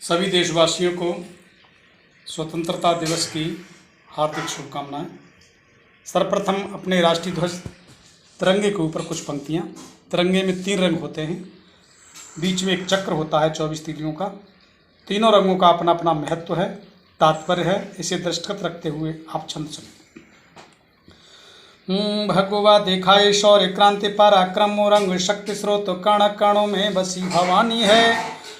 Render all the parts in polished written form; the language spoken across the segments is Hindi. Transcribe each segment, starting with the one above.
सभी देशवासियों को स्वतंत्रता दिवस की हार्दिक शुभकामनाएं। सर्वप्रथम अपने राष्ट्रीय ध्वज तिरंगे के ऊपर कुछ पंक्तियां। तिरंगे में 3 रंग होते हैं, बीच में एक चक्र होता है 24 तीलियों का। तीनों रंगों का अपना अपना महत्व है, तात्पर्य है। इसे दृष्टिगत रखते हुए आप छंद सुनिए। भगवा दिखाए शौर्य क्रांति पराक्रम रंग शक्ति स्रोत कण कणों में बसी भवानी है।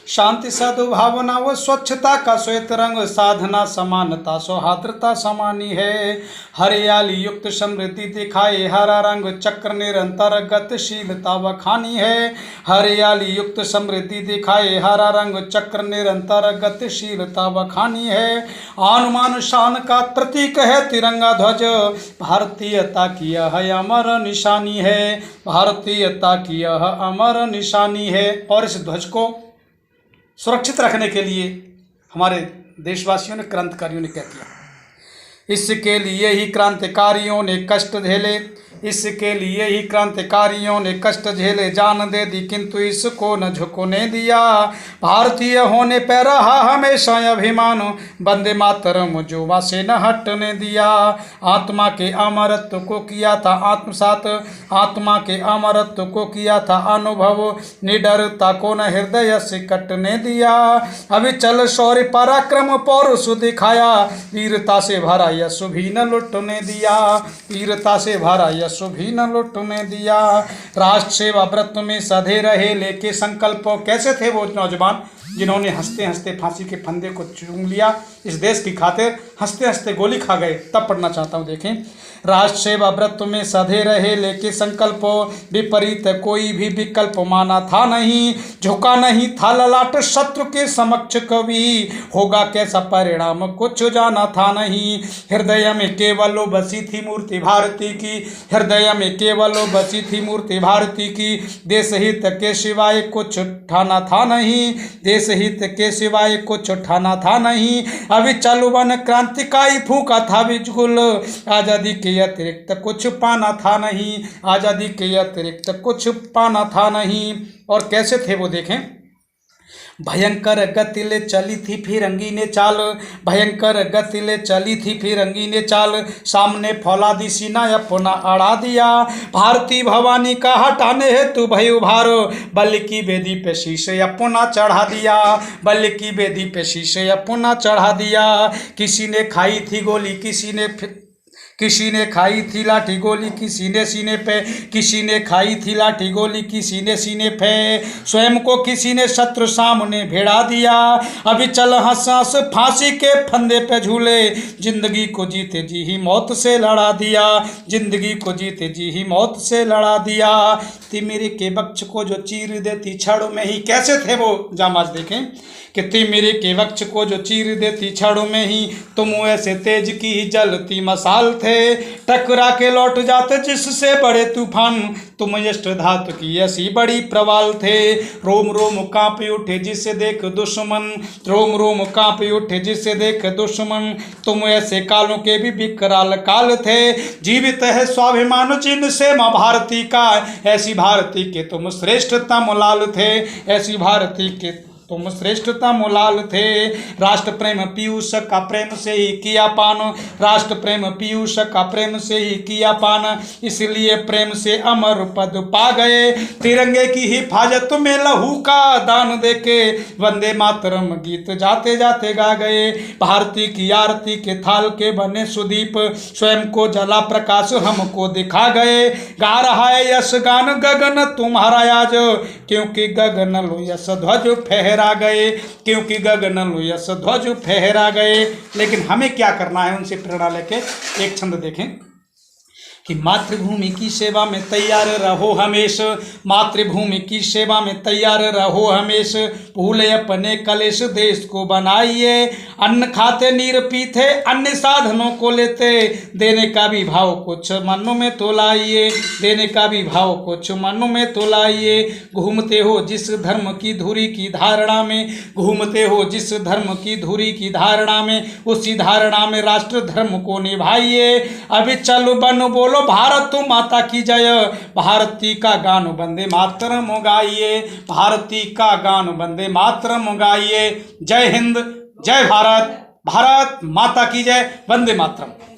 शांति सद्भावना व स्वच्छता का श्वेत रंग साधना समानता सौहार्द्रता समानी है। हरियाली युक्त समृद्धि दिखाए हरा रंग चक्र निरंतर गतिशीलता बखानी है। हरियाली युक्त समृद्धि दिखाए हरा रंग चक्र निरंतर गतिशीलता बखानी है। आनुमान शान का प्रतीक है तिरंगा ध्वज, भारतीयता की यह अमर निशानी है। भारतीयता की यह अमर निशानी है। और इस ध्वज को सुरक्षित रखने के लिए हमारे देशवासियों ने, क्रांतिकारियों ने क्या किया? इसके लिए ही क्रांतिकारियों ने कष्ट झेले, इसके लिए ही क्रांतिकारियों ने कष्ट झेले, जान दे दी किंतु इसको न झुकने दिया। भारतीय होने पे रहा हमेशा अभिमान, वंदे मातरम जुबा से न हटने दिया। आत्मा के अमरत्व को किया था आत्मसात, आत्मा के अमरत्व को किया था अनुभव, निडरता को न हृदय से कटने दिया। अभी चल शौर्य पराक्रम पौरुष दिखाया, वीरता से भरा यश भी न लुटने दिया। वीरता से भरा यश भी न लुटने दिया। राष्ट्र सेवा व्रत में सधे रहे लेके संकल्प। कैसे थे वो नौजवान जिन्होंने हंसते हंसते फांसी के फंदे को चूम लिया, इस देश की खातिर हंसते हंसते गोली खा गए? तब पढ़ना चाहता हूँ, देखें। राष्ट्र सेवा व्रत में सधे रहे लेके संकल्प, विपरीत कोई भी विकल्प माना था नहीं। झुका नहीं था ललाट शत्रु के समक्ष कभी, होगा कैसा परिणाम कुछ जाना था नहीं। हृदय में केवल बसी थी मूर्ति भारती की, हृदय में केवल बसी थी मूर्ति भारती की। देश हित के सिवाय कुछ ठाना था नहीं, देश हित के सिवाय कुछ ठाना था नहीं। अभी चालू वन क्रांतिकारी फूका था बिल्कुल, आजादी के अतिरिक्त कुछ पाना था नहीं। आजादी के अतिरिक्त कुछ पाना था नहीं। और कैसे थे वो, देखें। भयंकर गति ले चली थी फिरंगी ने चाल, भयंकर गति ले चली थी फिरंगी ने चाल। सामने फौलादी सीना अपना अड़ा दिया, भारती भवानी का हटाने हेतु भय उभार। बल की बेदी पे शीश अपना चढ़ा दिया, बल की बेदी पे शीश अपना चढ़ा दिया। किसी ने खाई थी गोली, किसी ने खाई थी लाठी गोली किसी ने सीने पे, किसी ने खाई थी लाठी गोली किसी ने सीने पे। स्वयं को किसी ने शत्रु सामने भिड़ा दिया, अभी चल हंस हंस फांसी के फंदे पे झूले। जिंदगी को जीते जी ही मौत से लड़ा दिया, जिंदगी को जीते जी ही मौत से लड़ा दिया। तिमिर के वक्ष को जो चीर देती क्षणों में ही, कैसे थे वो जामाज, देखें कि तिमिर के वक्ष को जो चीर देती क्षणों में ही। तुम ऐसे तेज की ही जलती मसाल थे, टकरा के लौट जाते जिससे बड़े तूफान। तुम यष्ट धातु की ऐसी बड़ी प्रवाल थे, रोम रोम कांप उठे जिसे देख दुश्मन, रोम रोम कांप उठे जिसे देख दुश्मन। तुम ऐसे कालों के भी विकराल काल थे, जीवित है स्वाभिमान जिनसे माँ भारती का। ऐसी भारती के तुम श्रेष्ठतम लाल थे, ऐसी भारती के तुम श्रेष्ठतम लाल थे। राष्ट्र प्रेम पीयूष का प्रेम से ही किया पान, राष्ट्र प्रेम पीयूष का प्रेम से ही किया पान। इसलिए प्रेम से अमर पद पा गए, तिरंगे की हिफाजत में लहू का दान देके। वंदे मातरम गीत जाते जाते गा गए, भारती की आरती के थाल के बने सुदीप। स्वयं को जला प्रकाश हमको दिखा गए, गा रहा है यश गान गगन तुम्हारा आज। क्योंकि गगन लो यश ध्वज फहरा गए, क्योंकि गगन लो यश ध्वज फहरा गए। लेकिन हमें क्या करना है, उनसे प्रेरणा लेके एक छंद देखें कि मातृभूमि की सेवा में तैयार रहो हमेश, मातृभूमि की सेवा में तैयार रहो हमेश। भूले अपने कलेश देश को बनाइए, अन्न खाते नीर पीते अन्य साधनों को लेते। देने का भी भाव कुछ मनों में तो लाइए, देने का भी भाव कुछ मनों में तो लाइए। घूमते हो जिस धर्म की धुरी की धारणा में, घूमते हो जिस धर्म की धुरी की धारणा में, उसी धारणा में राष्ट्र धर्म को निभाइए। अभी चलो बन बोलो बोलो भारत माता की जय। भारती का गान वंदे मातरम गाइए, भारती का गान वंदे मातरम गाइए। जय हिंद, जय भारत, भारत माता की जय, वंदे मातरम।